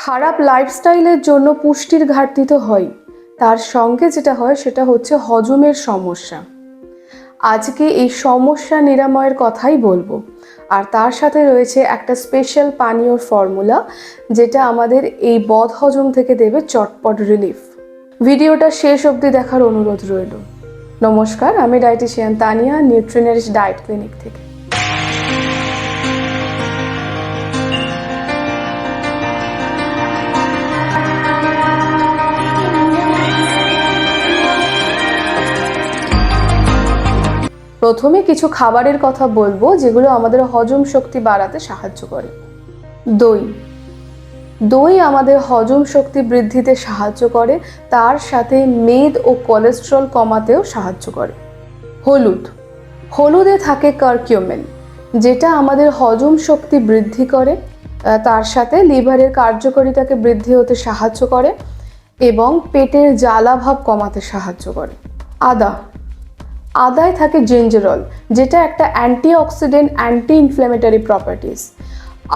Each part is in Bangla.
খারাপ লাইফস্টাইলের জন্য পুষ্টির ঘাটতি তো হয়, তার সঙ্গে যেটা হয় সেটা হচ্ছে হজমের সমস্যা। আজকে এই সমস্যা নিরাময়ের কথাই বলবো। আর তার সাথে রয়েছে একটা স্পেশাল পানীয়র ফর্মুলা, যেটা আমাদের এই বদহজম থেকে দেবে চটপট রিলিফ। ভিডিওটা শেষ অবধি দেখার অনুরোধ রইল। নমস্কার, আমি ডায়েটিশিয়ান তানিয়া, নিউট্রিনারিশ ডায়েট ক্লিনিক থেকে। প্রথমে কিছু খাবারের কথা বলবো যেগুলো আমাদের হজম শক্তি বাড়াতে সাহায্য করে। দই আমাদের হজম শক্তি বৃদ্ধিতে সাহায্য করে, তার সাথে মেদ ও কোলেস্টেরল কমাতেও সাহায্য করে। হলুদে থাকে কারকিউমিন, যেটা আমাদের হজম শক্তি বৃদ্ধি করে, তার সাথে লিভারের কার্যকারিতাকে বৃদ্ধি হতে সাহায্য করে এবং পেটের জ্বালাভাব কমাতে সাহায্য করে। আদায় থাকে জিঞ্জারল, যেটা একটা অ্যান্টিঅক্সিডেন্ট, অ্যান্টি ইনফ্ল্যামেটরি প্রপার্টিস।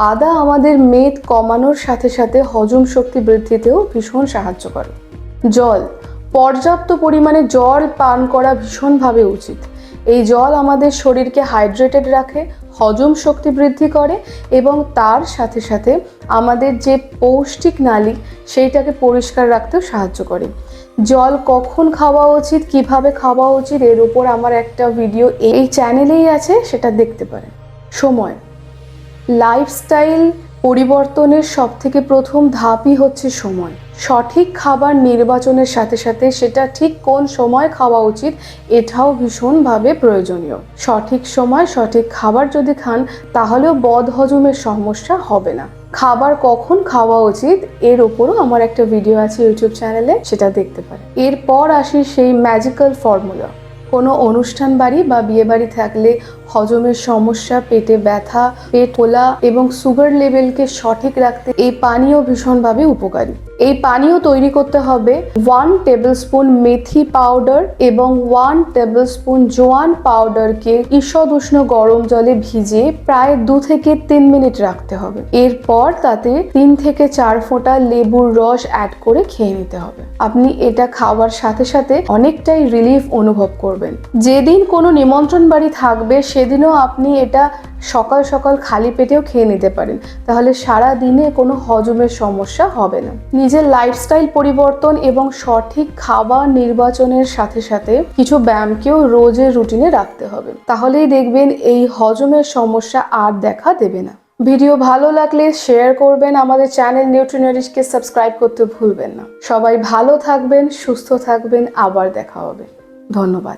আদা আমাদের মেদ কমানোর সাথে সাথে হজম শক্তি বৃদ্ধিতেও ভীষণ সাহায্য করে। পর্যাপ্ত পরিমাণে জল পান করা ভীষণভাবে উচিত। এই জল আমাদের শরীরকে হাইড্রেটেড রাখে, হজম শক্তি বৃদ্ধি করে এবং তার সাথে সাথে আমাদের যে পৌষ্টিক নালী সেইটাকে পরিষ্কার রাখতেও সাহায্য করে। জল কখন খাওয়া উচিত, কিভাবে খাওয়া উচিত, এর উপর আমার একটা ভিডিও এই চ্যানেলেই আছে, সেটা দেখতে পারেন। সময়, লাইফস্টাইল পরিবর্তনের সবথেকে প্রথম ধাপই হচ্ছে সময়। সঠিক খাবার নির্বাচনের সাথে সাথে সেটা ঠিক কোন সময় খাওয়া উচিত এটাও ভীষণভাবে প্রয়োজনীয়। সঠিক সময় সঠিক খাবার যদি খান তাহলেও বদহজমের সমস্যা হবে না। খাবার কখন খাওয়া উচিত এর উপরও আমার একটা ভিডিও আছে ইউটিউব চ্যানেলে, সেটা দেখতে পারেন। এরপর আসি সেই ম্যাজিক্যাল ফর্মুলা। কোনো অনুষ্ঠান বাড়ি বা বিয়ে বাড়ি থাকলে হজমের সমস্যা, পেটে ব্যথা, পেট ফোলা এবং সুগার লেভেলকে সঠিক রাখতে এই পানীয় ভীষণভাবে উপকারী। এই পানীয় তৈরি করতে হবে 1 টেবিলস্পুন মেথি পাউডার এবং 1 টেবিলস্পুন জোয়ান পাউডারকে ঈষৎ উষ্ণ গরম জলে ভিজিয়ে প্রায় 2 থেকে 3 মিনিট রাখতে হবে। এরপর তাতে 3 থেকে 4 ফোঁটা লেবুর রস অ্যাড করে খেয়ে নিতে হবে। আপনি এটা খাওয়ার সাথে সাথে অনেকটাই রিলিফ অনুভব করবেন। যেদিন কোনো নিমন্ত্রণ বাড়ি থাকবে সেদিনও আপনি এটা সকাল সকাল খালি পেটেও খেয়ে নিতে পারেন, তাহলে সারা দিনে কোনো হজমের সমস্যা হবে না। নিজের লাইফস্টাইল পরিবর্তন এবং সঠিক খাবার নির্বাচনের সাথে সাথে কিছু ব্যায়ামকেও রোজের রুটিনে রাখতে হবে, তাহলেই দেখবেন এই হজমের সমস্যা আর দেখা দেবে না। ভিডিও ভালো লাগলে শেয়ার করবেন, আমাদের চ্যানেল নিউট্রিনারিশকে সাবস্ক্রাইব করতে ভুলবেন না। সবাই ভালো থাকবেন, সুস্থ থাকবেন, আবার দেখা হবে। ধন্যবাদ।